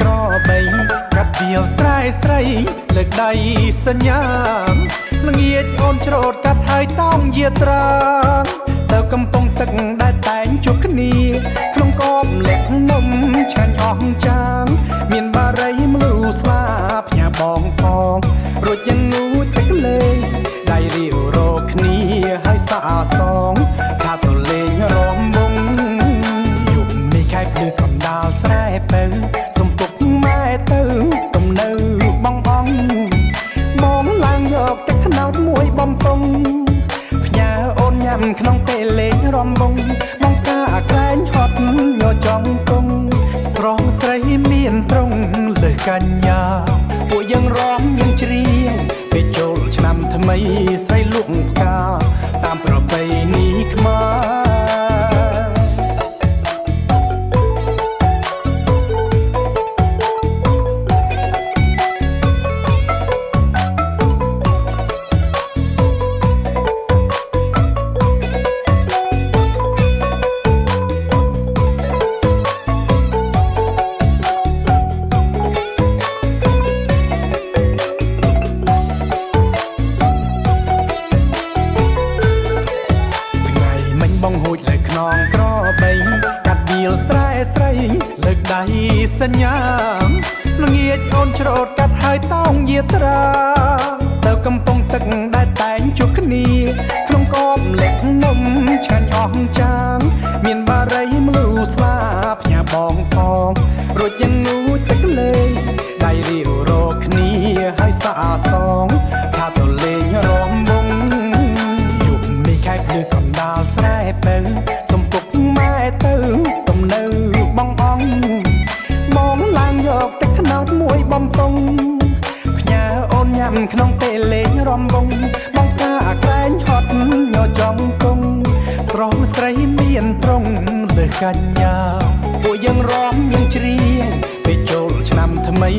ក្របីកាត់វាលស្រែស្រីលើកដៃសញ្ញាល្ងាចអូនច្រូតកាត់ហើយតោងយាត្រាទៅកំពង់ទឹកដែលតែងជួបគ្នាក្នុងកបលាក់នំឆ្ងាញ់អស់ចាងមានបារីមលូស្លាផ្ញើបងផងរួចយ៉ាងងូតទឹកលេងដៃរាវរកគ្នាហើយសាសងថាទៅលេងរំវងយប់នេះខែភ្លឺកណ្ដាលស្រែទៅសំពុកម៉ែទៅទំនៅបងបងឡើងយកទឹកថ្នោតមួយបំពង់ផ្ញើអូនញ៉ាំក្នុងពេលលេងរំវងបងកាក្រែងហត់ញចង់គង់ស្រងស្រីមានត្រង់លើកញ្ញាពួកយើងរំយើងច្រៀងពេលចូលឆ្នាំថ្មីស្រីលក់ផ្កាតាមប្រពៃណីខ្មែរបងហួចលើខ្នងក្របីកាត់វាលស្រែស្រីលើកដៃសញ្ញាល្ងាចអូនច្រូតកាត់ហើយតោងយាត្រាទៅកំពង់ទឹកដែលតែងជួបគ្នាក្នុងកបលាក់នំឆ្ងាញ់អស់ចាងមានបារីមលូស្លាផ្ញើបងផងរួចយ៉ាងងូតទឹកលេងដៃរាវរកគ្នាហើយសាសងថាទៅលេងរំវងយប់នេះខែភ្លឺកណ្ដាលស្រែទៅសំពុកម៉ែទៅទំនៅបងបងឡើងយកទឹកថ្នោតមួយបំពង់ផ្ញើអូនញ៉ាំក្នុងពេលលេងរំវងបងកាក្រែងហត់ញចង់គង់ស្រងស្រីមានត្រង់លើកញ្ញាពួកយើងរំយើងច្រៀងពេលចូលឆ្នាំថ្មី